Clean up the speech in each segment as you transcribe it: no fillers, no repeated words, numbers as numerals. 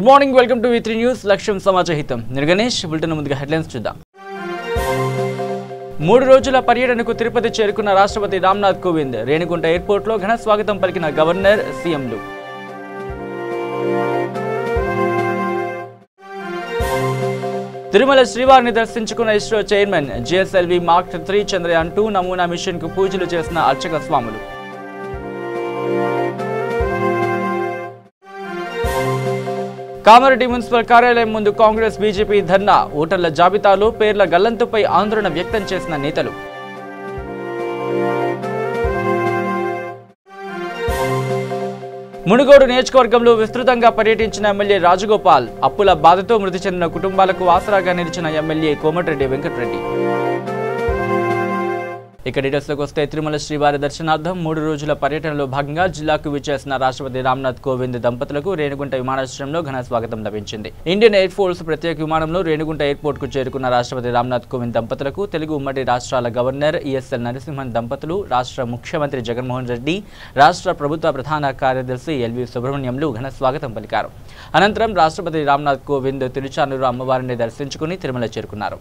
Morning welcome to V3 news లక్ష్యం సమాచారం నేను గణేష్ బులెటిన్ ముందుగా హెడ్లైన్స్ చూద్దాం 3 రోజుల పర్యటనకు తిరుపతి చేరుకున్న రాష్ట్రపతి రామ్నాథ్ కోవింద్ రేణిగుంట ఎయిర్పోర్ట్ లో ఘన స్వాగతం పలికిన గవర్నర్ సీఎంలు తిరుమల శ్రీవారిని దర్శించుకున్న ISRO chairman GSLV mark 3 Chandrayaan 2 నమూనా మిషన్ కు పూజలు చేసిన అర్చక స్వాములు కామారెడ్డి మున్సిపల్ కార్యాలయం ముందు కాంగ్రెస్ బీజేపీ ధర్నా ఓటర్ల జాబితాలో పేర్ల గల్లంతుపై ఆందోళన వ్యక్తం చేసిన నేతలు మునుగోడు నియోజకవర్గంలో విస్తృతంగా పర్యటించిన ఎమ్మెల్యే రాజగోపాల్ అప్పుల బాధతో మృతి చెందిన కుటుంబాలకు ఆసరాగా నిలిచిన ఎమ్మెల్యే కోమటిరెడ్డి వెంకటరెడ్డి ఇక డీటెయిల్స్లోకి వస్తే తిరుమల శ్రీవారి దర్శనార్థం 3 రోజుల పర్యటనలో భాగంగా జిల్లాకు విచ్చేసిన రాష్ట్రపతి రామ్నాథ్ కోవింద్ దంపతులకు రేణిగుంట విమానాశ్రయంలో ఘన స్వాగతం లభించింది. ఇండియన్ ఎయిర్ ఫోర్స్ ప్రత్యేక విమానంలో రేణిగుంట ఎయిర్పోర్ట్ కు చేరుకున్న రాష్ట్రపతి రామ్నాథ్ కోవింద్ దంపతులకు తెలుగు ఉమ్మడి రాష్ట్రాల గవర్నర్ ESL నరసింహన్ దంపతులు, రాష్ట్ర ముఖ్యమంత్రి జగన్మోహన్ రెడ్డి, రాష్ట్ర ప్రభుత్వ ప్రధాన కార్యదర్శి LV సుబ్రహ్మణ్యంలు ఘన స్వాగతం పలికారు. అనంతరం రాష్ట్రపతి రామ్నాథ్ కోవింద్ తిరుచానూరు అమ్మవారిని దర్శించుకుని తిరుమల చేరుకున్నారు.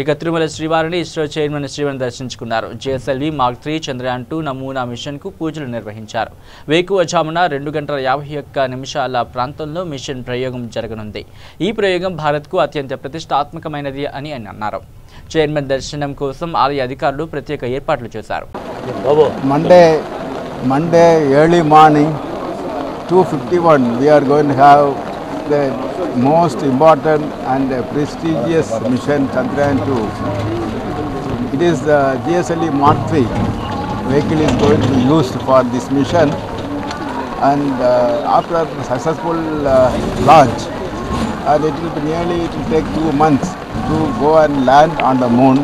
ఇక తిరుమల శ్రీవారిని ఇస్రో చైర్మన్ శ్రీవారిని దర్శించుకున్నారు. GSLV మార్క్ 3 చంద్రయాన్ 2 నమూనా మిషన్ కు పూజలు నిర్వహించారు. వేకువజామున 2 గంటల 51 నిమిషాల ప్రాంతంలో మిషన్ ప్రయోగం జరగనుంది. ఈ ప్రయోగం భారత్ కు అత్యంత ప్రతిష్టాత్మకమైనది అని అన్నారు. చైర్మన్ దర్శనం కోసం ఆలయ అధికారులు ప్రత్యేక ఏర్పాట్లు చేశారు. Monday early morning 2:51 we are going to have the most important and prestigious mission Chandrayaan 2. It is the GSLV Mark 3 vehicle is going to be used for this mission, and after successful launch, and it will take 2 months to go and land on the moon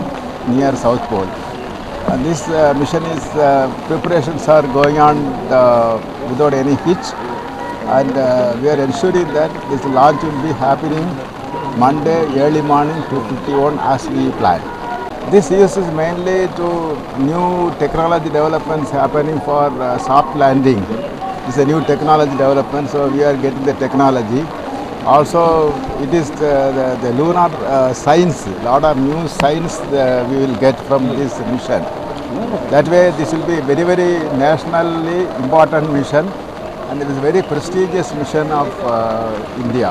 near South Pole. And this mission is preparations are going on without any hitch, and we are ensuring that this launch will be happening Monday early morning 2:51 as we planned. This uses mainly to new technology developments happening for soft landing. This is a new technology development, so we are getting the technology. Also, it is the lunar science, lot of new science we will get from this mission. That way, this will be very, very nationally important mission, and it is a very prestigious mission of India.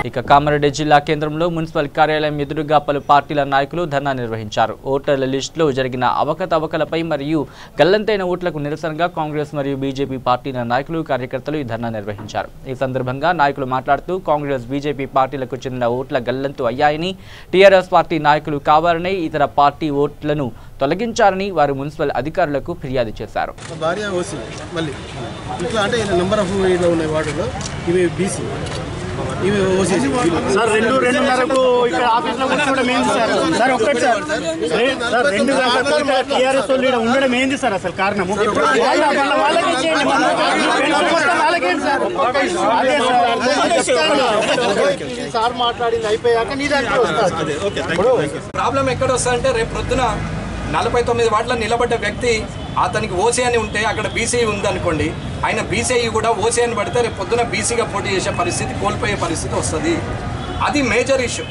ఇక కామారెడ్డి జిల్లా కేంద్రంలో municipal కార్యాలయం ఎదురుగా పలు పార్టీల నాయకులు ధర్నా నిర్వహించారు. ఓటర్ల లిస్టులో జరిగిన అవకతవకలపై మరియు గల్లంతైన ఓట్లకు నిరసనగా కాంగ్రెస్ మరియు బీజేపీ పార్టీల నాయకులు కార్యకర్తలు ఈ ధర్నా నిర్వహించారు. ఈ సందర్భంగా నాయకులు మాట్లాడుతూ కాంగ్రెస్ బీజేపీ పార్టీలకు చెందిన ఓట్ల గల్లంతు అయ్యాయని, టీఆర్ఎస్ పార్టీ నాయకులు కావాలని ఇతర పార్టీ ఓట్లను తొలగించాలని వారు మున్సిపల్ అధికారులకు ఫిర్యాదు చేశారు. సార్ 2:30కు ఇక్కడ ఆఫీస్లో కూర్చోవడం ఏంది సార్? సార్ ఒక్కటి సార్ 2 గంటలకు టీఆర్ఎస్ వాళ్ళు ఇక్కడ ఉండడం ఏంది సార్ అసలు కారణము? వాళ్ళకి చేయండి, వాళ్ళకేంటి సార్? సార్ మాట్లాడింది అయిపోయాక నీ దాంట్లో వస్తుంది. ప్రాబ్లం ఎక్కడ వస్తుందంటే రేపు పొద్దున 49 వార్డులో నిలబడ్డ వ్యక్తి అతనికి ఓసీ అని ఉంటే అక్కడ బీసీ ఉందనుకోండి, ఆయన బీసీ కూడా ఓసీ అని పడితే రేపు పొద్దున బీసీగా పోటీ చేసే పరిస్థితి, కోల్పోయే పరిస్థితి వస్తుంది. అది మేజర్ ఇష్యూ.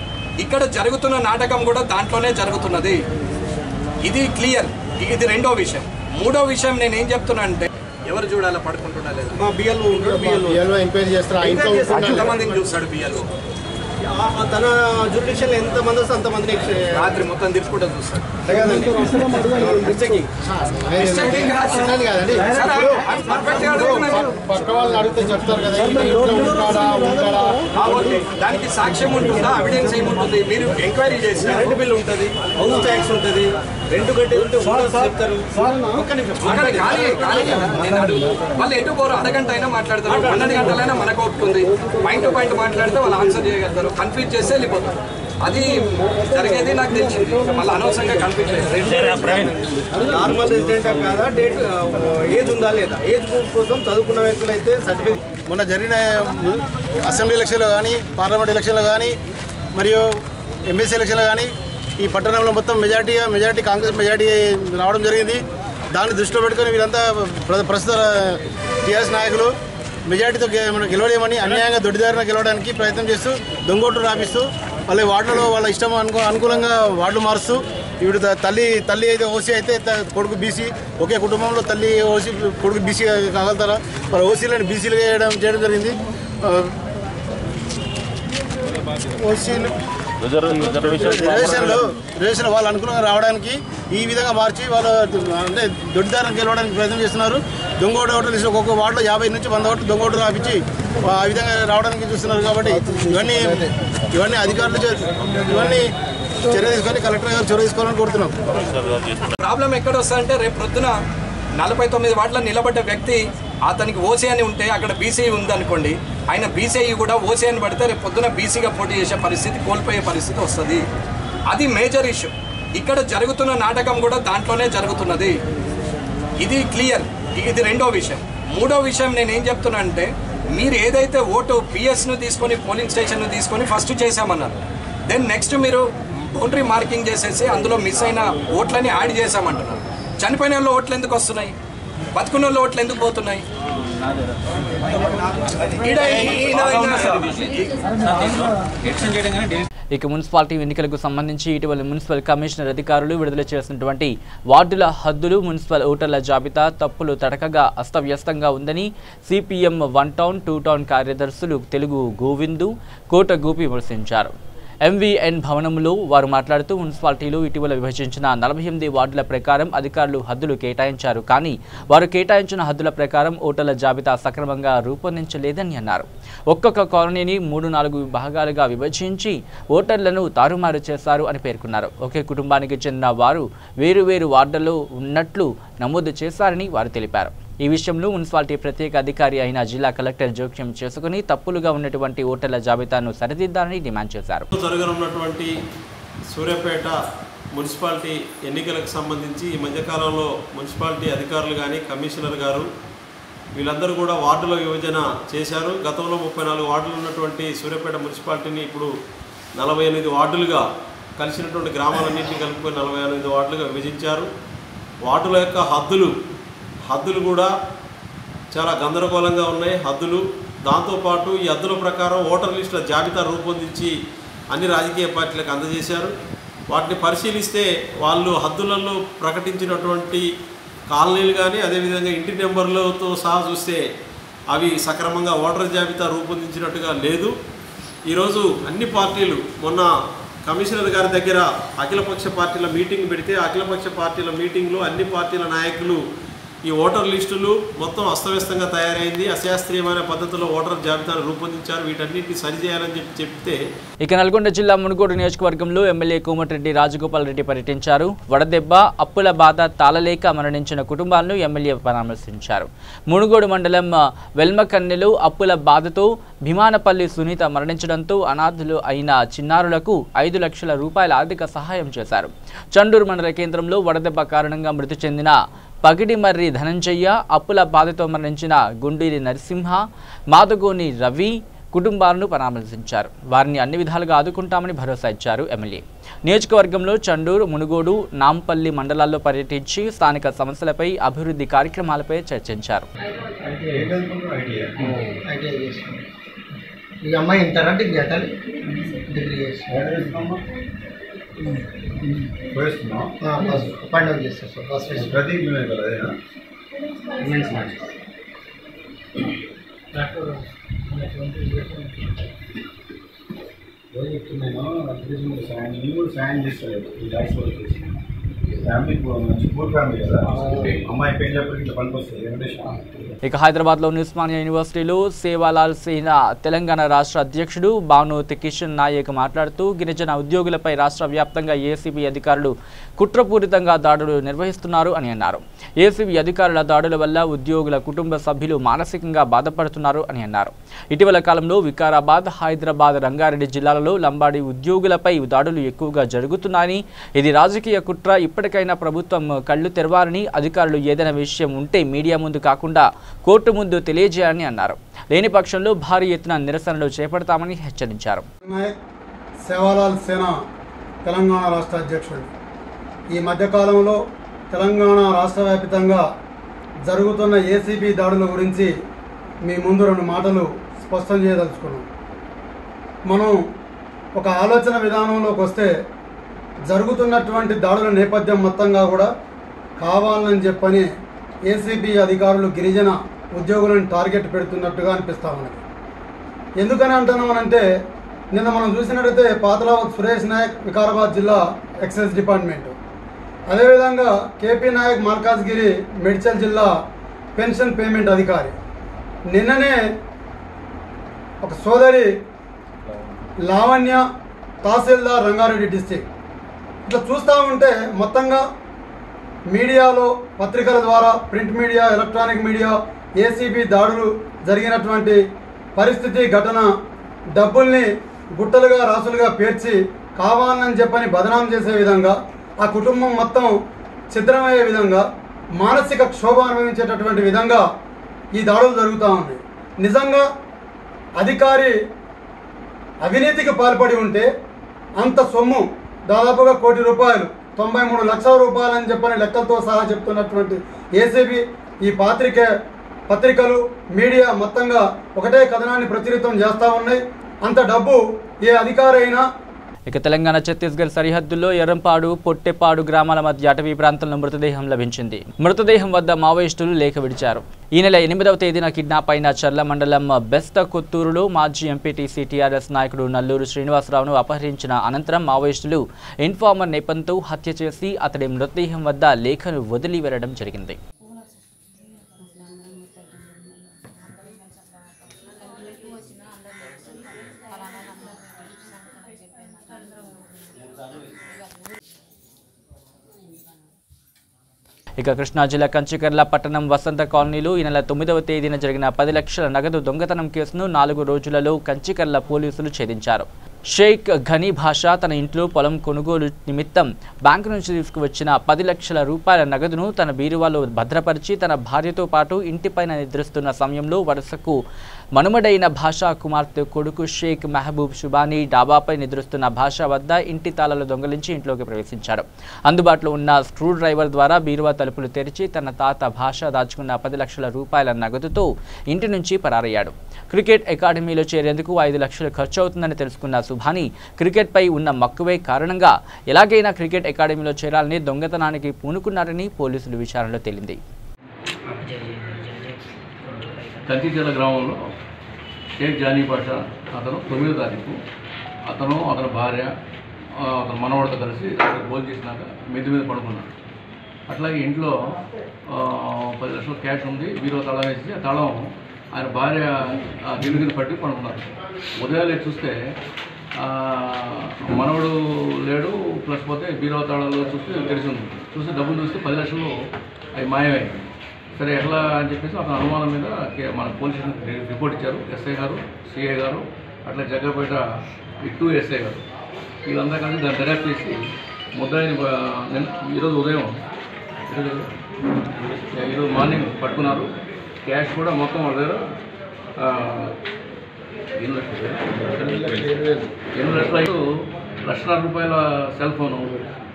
ఇక్కడ జరుగుతున్న నాటకం కూడా దాంట్లోనే జరుగుతున్నది. ఇది క్లియర్. ఇది రెండో విషయం. మూడో విషయం నేను ఏం చెప్తున్నా అంటే, ఎవరు చూడాలా పడుకుంటున్నా లేదు, మా బిఎల్ఓ ఎంక్వైరీ చేస్తారు. ఎంతమందిని చూస్తాడు బిఎల్ఓ? తన జ్యూరిడిక్షన్లో ఎంతమంది వస్తే అంతమందిని రాత్రి మొత్తం తిప్పుకుంటూ చూస్తాడు. పక్క వాళ్ళని అడిగితే చెప్తారు కదా, దానికి సాక్ష్యం ఉంటుందా, ఎవిడెన్స్ ఏముంటుంది? మీరు ఎంక్వైరీ చేసి కరెంట్ బిల్ ఉంటుంది, హౌస్ ట్యాక్స్ ఉంటుంది, రెంట్ కట్టి ఉంటే చెప్తారు. వాళ్ళు ఎటు పోరు, అరగంట అయినా మాట్లాడతారు, 12 గంటలైనా మనకు ఒప్పుకుంది. పాయింట్ టు పాయింట్ మాట్లాడితే వాళ్ళు ఆన్సర్ చేయగలుగుతారు. కన్ఫ్యూజ్ చేస్తే వెళ్ళిపోతారు. అది జరిగేది నాకు తెలిసింది. మళ్ళీ అనవసరంగా కన్ఫ్యూజ్ చేస్తారు. నార్మల్ రెసిడెంట్ కాదా, డేట్ ఏజ్ ఉందా లేదా, ఏజ్ కోసం చదువుకున్న వ్యక్తులు అయితే సర్టిఫికేట్. మొన్న జరిగిన అసెంబ్లీ ఎలక్షన్లో కానీ, పార్లమెంట్ ఎలక్షన్లో కానీ, మరియు ఎంఎస్సీ ఎలక్షన్లో కానీ ఈ పట్టణంలో మొత్తం మెజార్టీ కాంగ్రెస్ మెజార్టీ రావడం జరిగింది. దాన్ని దృష్టిలో పెట్టుకొని వీరంతా ప్రస్తుత టీఆర్ఎస్ నాయకులు మెజార్టీతో గెలవలేమని, అన్యాయంగా దొడ్డిదారిన గెలవడానికి ప్రయత్నం చేస్తూ దొంగోట్లు రాపిస్తూ వాళ్ళ వార్డులలో వాళ్ళ ఇష్టం అనుకూలంగా వార్డులు మారుస్తూ, ఇప్పుడు తల్లి అయితే ఓసీ అయితే కొడుకు బీసీ, ఒకే కుటుంబంలో తల్లి ఓసీ కొడుకు బీసీ కాగలుగుతారా? వాళ్ళ ఓసీలను బీసీలు చేయడం జరిగింది. రిజర్వేషన్ వాళ్ళు అనుకూలంగా రావడానికి ఈ విధంగా మార్చి వాళ్ళు అంటే దొడ్డిదారం గెలవడానికి ప్రయత్నం చేస్తున్నారు. దొంగ ఓట్లు తీసి ఒక్కొక్క వార్డులో 50 నుంచి 100 ఓట్లు దొంగ ఓట్లు రాపించి ఆ విధంగా రావడానికి చూస్తున్నారు. కాబట్టి ఇవన్నీ అధికారులు ఇవన్నీ చర్య తీసుకొని కలెక్టర్ గారు చొరవ తీసుకోవాలని కోరుతున్నాం. ప్రాబ్లం ఎక్కడ వస్తుందంటే రేపు పొద్దున 49 వార్డులో నిలబడ్డ వ్యక్తి అతనికి ఓసీ అని ఉంటే అక్కడ బీసీ ఉందనుకోండి, ఆయన బీసీ కూడా ఓసీ అని పడితే రేపు పొద్దున బీసీగా పోటీ చేసే పరిస్థితి, కోల్పోయే పరిస్థితి వస్తుంది. అది మేజర్ ఇష్యూ. ఇక్కడ జరుగుతున్న నాటకం కూడా దాంట్లోనే జరుగుతున్నది. ఇది క్లియర్. ఇది రెండో విషయం. మూడో విషయం నేను ఏం చెప్తున్నా అంటే, మీరు ఏదైతే ఓటు పిఎస్ను తీసుకొని పోలింగ్ స్టేషన్ను తీసుకొని ఫస్ట్ చేశామన్నారు, దెన్ నెక్స్ట్ మీరు బౌండరీ మార్కింగ్ చేసేసి అందులో మిస్ అయిన ఓట్లని యాడ్ చేశామంటున్నారు. చనిపోయిన వాళ్ళు ఓట్లు ఎందుకు వస్తున్నాయి? బతుకున్న వాళ్ళు ఓట్లు ఎందుకు పోతున్నాయి? ఇక మున్సిపాలిటీ ఎన్నికలకు సంబంధించి ఇటీవల మున్సిపల్ కమిషనర్ అధికారులు విడుదల చేసినటువంటి వార్డుల హద్దులు, మున్సిపల్ ఓటర్ల జాబితా తప్పులు తడకగా అస్తవ్యస్తంగా ఉందని సిపిఎం 1 టౌన్ 2 టౌన్ కార్యదర్శులు తెలుగు గోవిందు కోటగూపి విమర్శించారు. ఎంవీఎన్ భవనంలో వారు మాట్లాడుతూ మున్సిపాలిటీలో ఇటీవల విభజించిన 48 వార్డుల ప్రకారం అధికారులు హద్దులు కేటాయించారు, కానీ వారు కేటాయించిన హద్దుల ప్రకారం ఓటర్ల జాబితా సక్రమంగా రూపొందించలేదని అన్నారు. ఒక్కొక్క కాలనీని 3-4 భాగాలుగా విభజించి ఓటర్లను తారుమారు చేశారు అని పేర్కొన్నారు. ఒకే కుటుంబానికి చెందిన వారు వేరువేరు వార్డుల్లో ఉన్నట్లు నమోదు చేశారని వారు తెలిపారు. ఈ విషయంలో మున్సిపాలిటీ ప్రత్యేక అధికారి అయిన జిల్లా కలెక్టర్ జోక్యం చేసుకుని తప్పులుగా ఉన్నటువంటి ఓటర్ల జాబితాను సరిదిద్దాలని డిమాండ్ చేశారు. జరగనున్నటువంటి సూర్యాపేట మున్సిపాలిటీ ఎన్నికలకు సంబంధించి ఈ మధ్యకాలంలో మున్సిపాలిటీ అధికారులు కానీ, కమిషనర్ గారు వీళ్ళందరూ కూడా వార్డుల విభజన చేశారు. గతంలో 34 వార్డులు ఉన్నటువంటి సూర్యాపేట మున్సిపాలిటీని ఇప్పుడు 48 వార్డులుగా, కలిసినటువంటి గ్రామాలన్నింటినీ కలుపుకొని 48 వార్డులుగా విభజించారు. వార్డుల యొక్క హద్దులు కూడా చాలా గందరగోళంగా ఉన్నాయి. దాంతోపాటు ఈ హద్దుల ప్రకారం ఓటర్ లిస్టుల జాబితా రూపొందించి అన్ని రాజకీయ పార్టీలకు అందజేశారు. వాటిని పరిశీలిస్తే వాళ్ళు హద్దులలో ప్రకటించినటువంటి కాలనీలు కానీ, అదేవిధంగా ఇంటి నెంబర్లతో సహా చూస్తే అవి సక్రమంగా ఓటర్ జాబితా రూపొందించినట్టుగా లేదు. ఈరోజు అన్ని పార్టీలు మొన్న కమిషనర్ గారి దగ్గర అఖిలపక్ష పార్టీల మీటింగ్ పెడితే అఖిలపక్ష పార్టీల మీటింగ్లో అన్ని పార్టీల నాయకులు ఈ ఓటర్ లిస్టులు మొత్తం అస్తవ్యస్తంగా తయారైంది, అశాస్త్రీయమైన పద్ధతిలో ఓటర్ జాబితాను రూపొందించారు, వీటన్నిటిని సరిచేయాలని చెప్తే. ఇక నల్గొండ జిల్లా మునుగోడు నియోజకవర్గంలో ఎమ్మెల్యే కోమటిరెడ్డి రాజగోపాల్ రెడ్డి పర్యటించారు. వడదెబ్బ, అప్పుల బాధ తాళలేక మరణించిన కుటుంబాలను ఎమ్మెల్యే పరామర్శించారు. మునుగోడు మండలం వెల్మకన్నెలో అప్పుల బాధతో భీమానపల్లి సునీత మరణించడంతో అనాథులు అయిన చిన్నారులకు 5 లక్షల రూపాయల ఆర్థిక సహాయం చేశారు. చండూరు మండల కేంద్రంలో వడదెబ్బ కారణంగా మృతి చెందిన పగిడిమర్రి ధనంజయ్య, అప్పుల బాధతో మరణించిన గుండీరి నరసింహ, మాదగోని రవి కుటుంబాలను పరామర్శించారు. వారిని అన్ని విధాలుగా ఆదుకుంటామని భరోసా ఇచ్చారు ఎమ్మెల్యే. నియోజకవర్గంలో చండూరు, మునుగోడు, నాంపల్లి మండలాల్లో పర్యటించి స్థానిక సమస్యలపై, అభివృద్ధి కార్యక్రమాలపై చర్చించారు. సాయం చేస్తలేదు ఫ్యామిలీ పూర్ ఫ్యామిలీ కదా, అమ్మాయి పెళ్ళినప్పుడు ఇట్లా పనికొస్తుంది. ఇక హైదరాబాద్లోని ఉస్మానియా యూనివర్సిటీలో సేవాలాల్ సేన తెలంగాణ రాష్ట్ర అధ్యక్షుడు భానుతి కిషన్ నాయక్ మాట్లాడుతూ గిరిజన ఉద్యోగులపై రాష్ట్ర వ్యాప్తంగా ఏసీబీ అధికారులు కుట్రపూరితంగా దాడులు నిర్వహిస్తున్నారు అని అన్నారు. ఏసీబీ అధికారుల దాడుల వల్ల ఉద్యోగుల కుటుంబ సభ్యులు మానసికంగా బాధపడుతున్నారు అని అన్నారు. ఇటీవల కాలంలో వికారాబాద్, హైదరాబాద్, రంగారెడ్డి జిల్లాలలో లంబాడీ ఉద్యోగులపై దాడులు ఎక్కువగా జరుగుతున్నాయని, ఇది రాజకీయ కుట్ర, ఇప్పటికైనా ప్రభుత్వం కళ్ళు తెరవాలని, అధికారులు ఏదైనా విషయం ఉంటే మీడియా ముందు కాకుండా కోర్టు ముందు తెలియజేయాలని అన్నారు. లేని పక్షంలో భారీ ఎత్తున నిరసనలు చేపడతామని హెచ్చరించారు. సేవాలాల్ సేన తెలంగాణ రాష్ట్ర అధ్యక్షుడు. ఈ మధ్యకాలంలో తెలంగాణ రాష్ట్ర వ్యాప్తంగా జరుగుతున్న ఏసీబీ దాడుల గురించి మీ ముందు 2 మాటలు స్పష్టం చేయదలుచుకున్నాం. మనం ఒక ఆలోచన విధానంలోకి వస్తే జరుగుతున్నటువంటి దాడుల నేపథ్యం మొత్తంగా కూడా కావాలని చెప్పని ఏసీబీ అధికారులు గిరిజన ఉద్యోగులను టార్గెట్ పెడుతున్నట్టుగా అనిపిస్తూ ఉన్నది. ఎందుకని అంటున్నామనంటే, నిన్న మనం చూసినట్టయితే పాతలావత్ సురేష్ నాయక్ వికారాబాద్ జిల్లా ఎక్సైజ్ డిపార్ట్మెంటు, అదేవిధంగా కేపీ నాయక్ మల్కాజ్గిరి మేడ్చల్ జిల్లా పెన్షన్ పేమెంట్ అధికారి, నిన్ననే ఒక సోదరి లావణ్య తహసీల్దార్ రంగారెడ్డి డిస్టిక్. ఇట్లా చూస్తూ ఉంటే మొత్తంగా మీడియాలో, పత్రికల ద్వారా, print media, electronic media ACB దాడులు జరిగినటువంటి పరిస్థితి, ఘటన, డబ్బుల్ని గుట్టలుగా రాసులుగా పేర్చి కావాలని చెప్పని బదనాం చేసే విధంగా, ఆ కుటుంబం మొత్తం ఛిద్రమయ్యే విధంగా, మానసిక క్షోభ అనుభవించేటటువంటి విధంగా ఈ దాడులు జరుగుతూ ఉన్నాయి. నిజంగా అధికారి అవినీతికి పాల్పడి ఉంటే అంత సొమ్ము దాదాపుగా ₹1 కోటి 93 లక్షల రూపాయలని చెప్పని లెక్కలతో సహా చెప్తున్నటువంటి ఏసీబీ ఈ పత్రికలు, మీడియా మొత్తంగా ఒకటే కథనాన్ని ప్రచురితం చేస్తూ ఉన్నాయి. అంత డబ్బు ఏ అధికారి అయినా. ఇక తెలంగాణ ఛత్తీస్గఢ్ సరిహద్దుల్లో ఎర్రంపాడు, పొట్టెపాడు గ్రామాల మధ్య అటవీ ప్రాంతంలో మృతదేహం లభించింది. మృతదేహం వద్ద మావోయిస్టులు లేఖ విడిచారు. ఈ నెల 8వ తేదీన కిడ్నాప్ అయిన చర్ల మండలం బెస్త కొత్తూరులో మాజీ ఎంపీటీసీ టీఆర్ఎస్ నాయకుడు నల్లూరు శ్రీనివాసరావును అపహరించిన అనంతరం మావోయిస్టులు ఇన్ఫార్మర్ నెపంతో హత్య చేసి అతడి మృతదేహం వద్ద లేఖను వదిలి వెళ్లడం జరిగింది. ఇక కృష్ణా జిల్లా కంచికర్ల పట్టణం వసంత కాలనీలో ఈ నెల 9వ తేదీన జరిగిన 10 లక్షల నగదు దొంగతనం కేసును 4 రోజులలో కంచికర్ల పోలీసులు ఛేదించారు. షేక్ ఘనీ భాషా తన ఇంట్లో పొలం కొనుగోలు నిమిత్తం బ్యాంకు నుంచి తీసుకువచ్చిన 10 లక్షల రూపాయల నగదును తన బీరువాలో భద్రపరిచి తన భార్యతో పాటు ఇంటిపైన నిద్రిస్తున్న సమయంలో వరుసకు మనుమడైన భాషా కుమార్తె కొడుకు షేక్ మెహబూబ్ షుబానీ డాబాపై నిద్రిస్తున్న భాషా వద్ద ఇంటి తాళాలు దొంగలించి ఇంట్లోకి ప్రవేశించాడు. అందుబాటులో ఉన్న స్క్రూ డ్రైవర్ ద్వారా బీరువా తలుపులు తెరిచి తన తాత భాషా దాచుకున్న 10 లక్షల రూపాయల నగదుతో ఇంటి నుంచి పరారయ్యాడు. క్రికెట్ అకాడమీలో చేరేందుకు 5 లక్షలు ఖర్చు అవుతుందని తెలుసుకున్న సుభానీ క్రికెట్పై ఉన్న మక్కువే కారణంగా ఎలాగైనా క్రికెట్ అకాడమీలో చేరాలని దొంగతనానికి పూనుకున్నారని పోలీసులు విచారణలో తేలింది. కంచికర్ల గ్రామంలో షేక్ జానీ పాషా అతను 9వ తారీఖు అతను అతని భార్య అతను మనవాడితో కలిసి భోజనం చేసినాక మెద్దు మీద పడుకున్నాడు. అట్లాగే ఇంట్లో 10 లక్షల క్యాష్ ఉంది, బీరో తాళం వేసి ఆ తాళం ఆయన భార్య గిన్నె పట్టి పడుకున్నారు. ఉదయాన్నే చూస్తే మనవడు లేడు, ప్లస్ పోతే బీరో తాళాలు చూస్తే తెలిసింది. చూస్తే డబ్బులు చూస్తే 10 లక్షలు అవి మాయమైంది. సరే ఎట్లా అని చెప్పేసి అతని అనుమానం మీద మన పోలీస్ స్టేషన్కి రిపోర్ట్ ఇచ్చారు. ఎస్ఐ గారు, సిఐ గారు, అట్లా జగ్గపేట 2 ఎస్ఐ గారు వీళ్ళంతా కలిసి దాన్ని దర్యాప్తు చేసి ముద్దాయిని ఈరోజు ఉదయం ఈరోజు మార్నింగ్ పట్టుకున్నారు. క్యాష్ కూడా మొత్తం వాళ్ళ దగ్గర 8,00,000 రూపాయల సెల్ ఫోను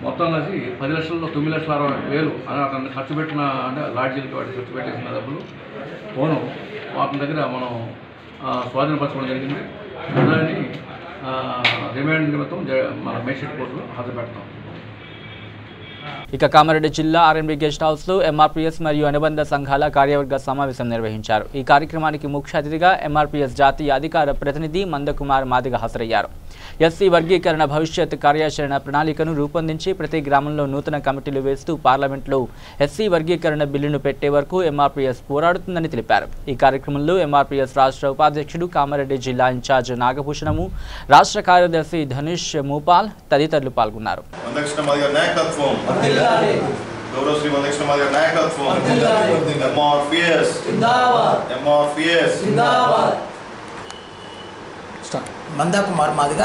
మొత్తం కలిసి 10 లక్షల్లో 9,60,000 అని అతను ఖర్చు పెట్టిన, అంటే లాడ్జీలకి వాటి ఖర్చు పెట్టేసిన డబ్బులు ఫోను అతని దగ్గర మనం స్వాధీనపరచుకోవడం జరిగింది. దాన్ని రిమాండ్ నిమిత్తం మన మేజిస్ట్రేట్ కోర్టులో హాజరుపెడతాం. ఇక కామారెడ్డి జిల్లా ఆర్ఎన్బి గెస్ట్ హౌస్లో ఎంఆర్పీఎస్ మరియు అనుబంధ సంఘాల కార్యవర్గ సమావేశం నిర్వహించారు. ఈ కార్యక్రమానికి ముఖ్య అతిథిగా ఎంఆర్పీఎస్ జాతీయ అధికార ప్రతినిధి మందకుమార్ మాదిగ హాజరయ్యారు. ఎస్సీ వర్గీకరణ భవిష్యత్ కార్యాచరణ ప్రణాళికను రూపొందించి ప్రతి గ్రామంలో నూతన కమిటీలు వేస్తూ పార్లమెంట్లో ఎస్సీ వర్గీకరణ బిల్లును పెట్టే వరకు ఎంఆర్పీఎస్ పోరాడుతుందని తెలిపారు. ఈ కార్యక్రమంలో ఎంఆర్పీఎస్ రాష్ట్ర ఉపాధ్యక్షుడు కామారెడ్డి జిల్లా ఇన్ఛార్జ్ నాగభూషణము, రాష్ట్ర కార్యదర్శి ధనుష్ మూపాల్ తదితరులు పాల్గొన్నారు. మందాకుమార్ మాదిగ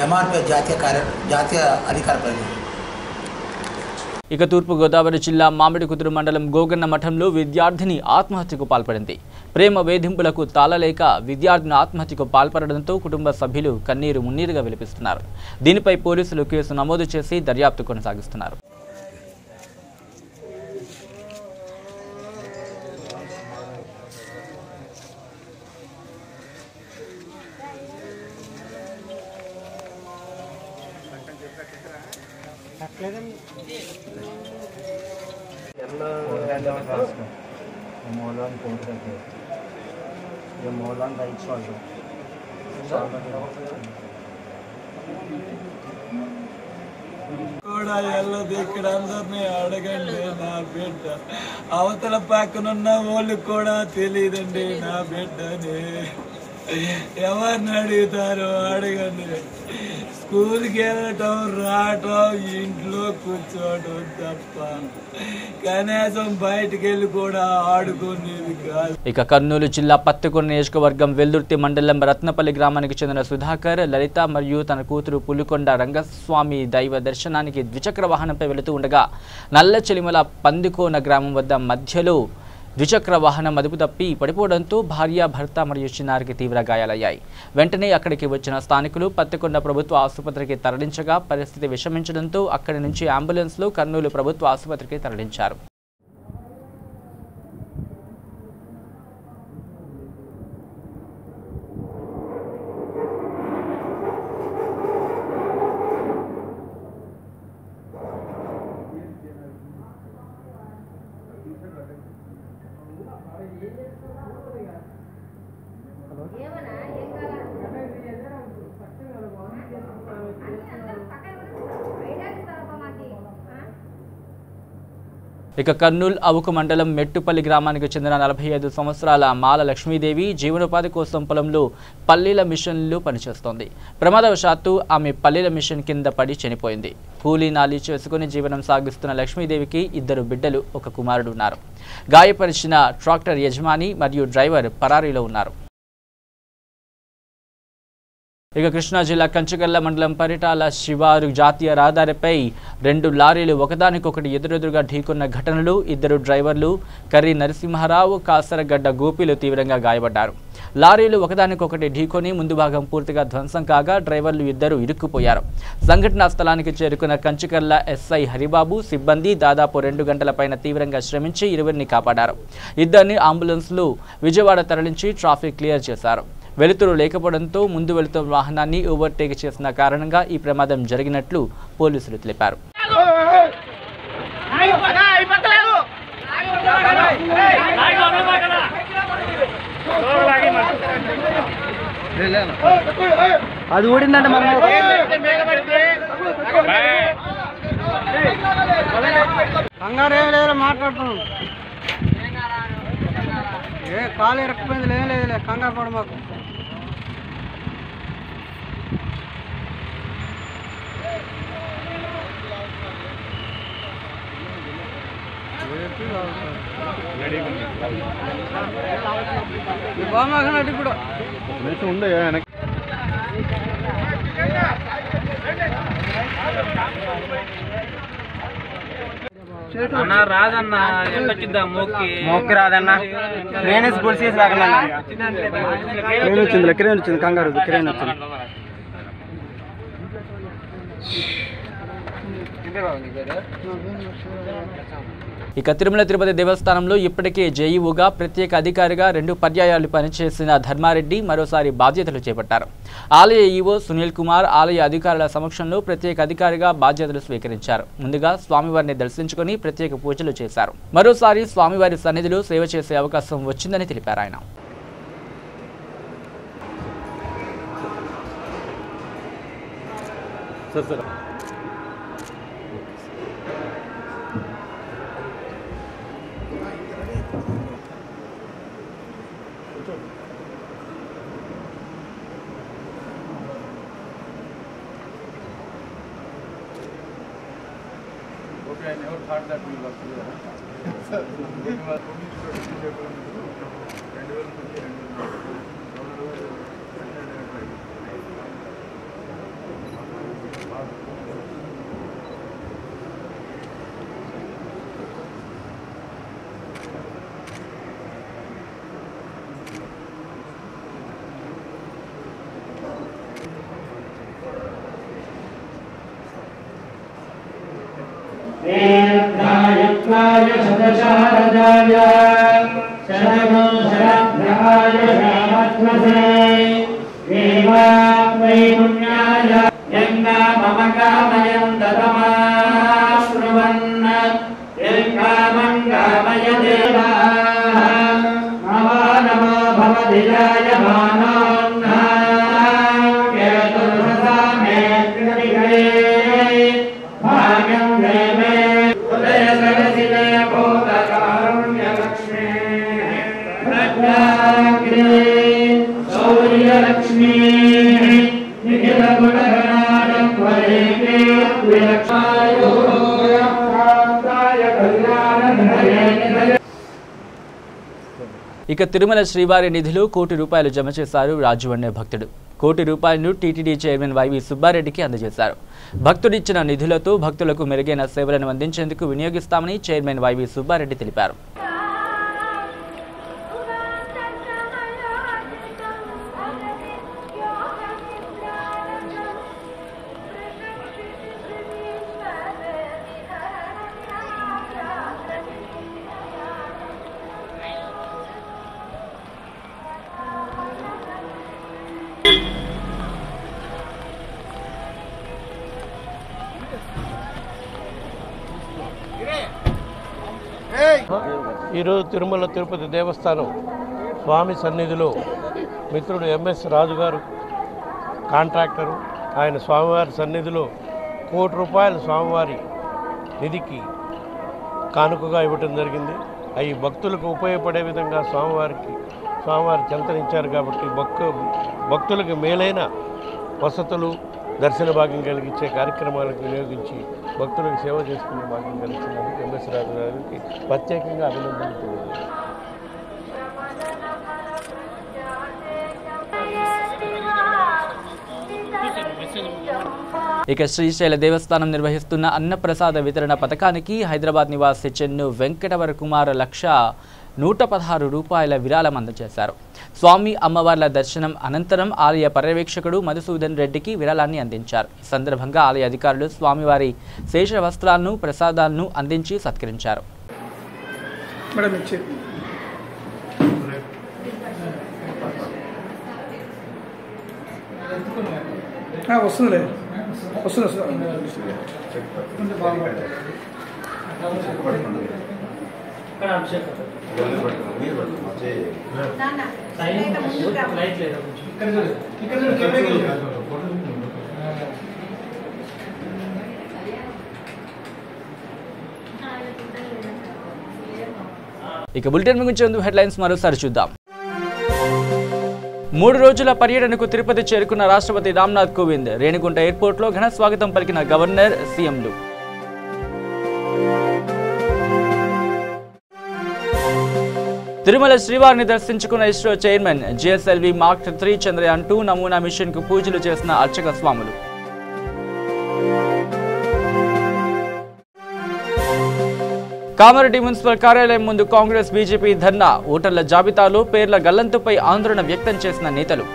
ఎంఆర్పీఎస్ జాతీయ అధికార ప్రతినిధి. ఇక తూర్పుగోదావరి జిల్లా మామిడికుదురు మండలం గోగన్న మఠంలో విద్యార్థిని ఆత్మహత్యకు పాల్పడింది. ప్రేమ వేధింపులకు తాళలేక విద్యార్థిని ఆత్మహత్యకు పాల్పడడంతో కుటుంబ సభ్యులు కన్నీరు మున్నీరుగా విలపిస్తున్నారు. దీనిపై పోలీసులు కేసు నమోదు చేసి దర్యాప్తు కొనసాగిస్తున్నారు. కూడా వెళ్ళదు, ఇక్కడ అందరినీ అడగండి. నా బిడ్డ అవతల పక్కనున్న వాళ్ళు కూడా తెలియదండి నా బిడ్డని. ఎవరిని అడుగుతారో అడగండి. స్కూల్కి వెళ్ళటం, రావటం, ఇంట్లో కూర్చోవడం తప్ప కనీసం బయటికి వెళ్ళి కూడా ఆడుకునేది కాదు. ఇక కర్నూలు జిల్లా పత్తికొండ నియోజకవర్గం వెల్దుర్తి మండలం రత్నపల్లి గ్రామానికి చెందిన సుధాకర్, లలిత మరియు తన కూతురు పులికొండ రంగస్వామి దైవ దర్శనానికి ద్విచక్ర వాహనంపై వెళుతూ ఉండగా నల్ల చెలిమల పందికోన గ్రామం వద్ద మధ్యలో ద్విచక్ర వాహనం అదుపు తప్పి పడిపోవడంతో భార్య, భర్త మరియు చిన్నారికి తీవ్ర గాయాలయ్యాయి. వెంటనే అక్కడికి వచ్చిన స్థానికులు పత్తికొండ ప్రభుత్వ ఆసుపత్రికి తరలించగా పరిస్థితి విషమించడంతో అక్కడి నుంచి అంబులెన్స్లో కర్నూలు ప్రభుత్వ ఆసుపత్రికి తరలించారు. ఇక కర్నూలు అవుకు మండలం మెట్టుపల్లి గ్రామానికి చెందిన 45 సంవత్సరాల మాల లక్ష్మీదేవి జీవనోపాధి కోసం పొలంలో పల్లీల మిషన్లు పనిచేస్తోంది. ప్రమాదవశాత్తు ఆమె పల్లీల మిషన్ కింద పడి చనిపోయింది. కూలీ నాలి చేసుకుని జీవనం సాగిస్తున్న లక్ష్మీదేవికి 2 బిడ్డలు, 1 కుమారుడు ఉన్నారు. గాయపరిచిన ట్రాక్టర్ యజమాని మరియు డ్రైవర్ పరారీలో ఉన్నారు. ఇక కృష్ణా జిల్లా కంచగల్ల మండలం పరిటాల శివారు జాతీయ రహదారిపై 2 లారీలు ఒకదానికొకటి ఎదురెదురుగా ఢీకొన్న ఘటనలు 2 డ్రైవర్లు కర్రీ నరసింహారావు, కాసరగడ్డ గోపిలు తీవ్రంగా గాయపడ్డారు. లారీలు ఒకదానికొకటి ఢీకొని ముందు భాగం పూర్తిగా ధ్వంసం కాగా డ్రైవర్లు 2 ఇరుక్కుపోయారు. సంఘటనా స్థలానికి చేరుకున్న కంచగల్ల ఎస్ఐ హరిబాబు సిబ్బంది దాదాపు 2 గంటల పైన తీవ్రంగా శ్రమించి 2 కాపాడారు. 2 అంబులెన్స్లు విజయవాడ తరలించి ట్రాఫిక్ క్లియర్ చేశారు. వెలుతురు లేకపోవడంతో ముందు వెళుతున్న వాహనాన్ని ఓవర్టేక్ చేసిన కారణంగా ఈ ప్రమాదం జరిగినట్లు పోలీసులు తెలిపారు. అది ఊడిందంటే మనం కంగారు ఏం లేదు మాట్లాడుతున్నాం. ఏ కాలు ఎరకపోయింది ఏం లేదు కంగారు పడ మాకు. బాగున్నాడు ఇప్పుడు ఉండే అన్న రాదన్న ఎంతొచ్చిందా మోక్కి రాదన్న నేనే స్కూల్ చేసి రాగలన్నా క్రేన్ వచ్చింది క్రేన్ వచ్చింది కంగారు క్రేన్ వచ్చింది. ఇక తిరుమల తిరుపతి దేవస్థానంలో ఇప్పటికే జేఈఓగా ప్రత్యేక అధికారిగా 2 పర్యాయాలు పనిచేసిన ధర్మారెడ్డి మరోసారి బాధ్యతలు చేపట్టారు. ఆలయ ఈవో సునీల్ కుమార్ ఆలయ అధికారుల సమక్షంలో ప్రత్యేక అధికారిగా బాధ్యతలు స్వీకరించారు. ముందుగా స్వామివారిని దర్శించుకుని ప్రత్యేక పూజలు చేశారు. మరోసారి స్వామివారి సన్నిధిలో సేవ చేసే అవకాశం వచ్చిందని తెలిపారు ఆయన. I never thought that we were together. वेदायत्वाय सदशारदाय शरणो शरद्भ्याय श्यामत्मसे देवात्मै पुण्याय यन्ना मम कामयं दतमाश्रुवन् यत्कामं कामय देवाः नमो नमो भवदिजाय मानोन्ना केतुर्हसा मे कृतिगे भाग्यं देवे उदय सरसिने भूतकारुण्यलक्ष्मी प्रज्ञाग्रे शौर्यलक्ष्मी निखिलगुणगणाडक्वरेके विलक्षायो प्राप्ताय कल्याणधरे ఇక తిరుమల శ్రీవారి నిధులు ₹1 కోటి జమ చేశారు రాజు అనే భక్తుడు. ₹1 కోటి టీటీడీ చైర్మన్ వైవి సుబ్బారెడ్డికి అందజేశారు. భక్తుడిచ్చిన నిధులతో భక్తులకు మెరుగైన సేవలను అందించేందుకు వినియోగిస్తామని చైర్మన్ వైవి సుబ్బారెడ్డి తెలిపారు. ఈరోజు తిరుమల తిరుపతి దేవస్థానం స్వామి సన్నిధిలో మిత్రుడు ఎంఎస్ రాజు గారు కాంట్రాక్టరు ఆయన స్వామివారి సన్నిధిలో ₹1 కోటి స్వామివారి నిధికి కానుకగా ఇవ్వటం జరిగింది. అవి భక్తులకు ఉపయోగపడే విధంగా స్వామివారి చెంతనిచ్చారు కాబట్టి భక్తులకు మేలైన వసతులు దర్శన భాగ్యం కలిగించే కార్యక్రమాలకు వినియోగించి భక్తులకు సేవ చేసుకునే భాగ్యం కలిగించినందుకు ఎంఎస్ రాజు గారికి ప్రత్యేకంగా అభినందనలు తెలియజేస్తాను. ఇక శ్రీశైల దేవస్థానం నిర్వహిస్తున్న అన్నప్రసాద వితరణ పథకానికి హైదరాబాద్ నివాసి చెన్ను వెంకటవర కుమార్ ₹116 విరాళం అందజేశారు. స్వామి అమ్మవార్ల దర్శనం అనంతరం ఆలయ పర్యవేక్షకుడు మధుసూదన్ రెడ్డికి విరాళాన్ని అందించారు. ఈ సందర్భంగా ఆలయ అధికారులు స్వామివారి శేష వస్త్రాలను ప్రసాదాలను అందించి సత్కరించారు. వస్తుంది ఇక బులెటిన్ ముగించేందుకు హెడ్లైన్స్ మరోసారి చూద్దాం. 3 రోజుల పర్యటనకు తిరుపతి చేరుకున్న రాష్ట్రపతి రామ్నాథ్ కోవింద్. రేణిగుంట ఎయిర్పోర్ట్లో ఘన స్వాగతం పలికిన గవర్నర్, సీఎంలు. తిరుమల శ్రీవారిని దర్శించుకున్న ISRO chairman. GSLV mark 3 Chandrayaan 2 నమూనా మిషన్ కు పూజలు చేసిన అర్చక స్వాములు. కామారెడ్డి మున్సిపల్ కార్యాలయం ముందు కాంగ్రెస్, బీజేపీ ధర్నా. ఓటర్ల జాబితాలో పేర్ల గల్లంతుపై ఆందోళన వ్యక్తం చేసిన నేతలు.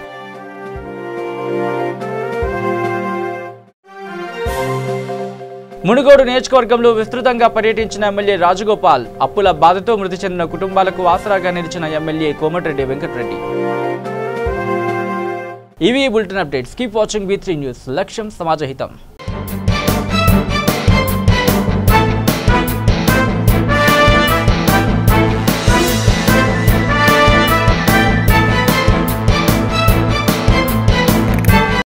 మునుగోడు నియోజకవర్గంలో విస్తృతంగా పర్యటించిన ఎమ్మెల్యే రాజగోపాల్. అప్పుల బాధతో మృతి చెందిన కుటుంబాలకు ఆసరాగా నిలిచిన ఎమ్మెల్యే కోమటిరెడ్డి వెంకటరెడ్డి. ఇవి bulletin updates. Keep watching V3 news. లక్ష్యం సమాజహితం.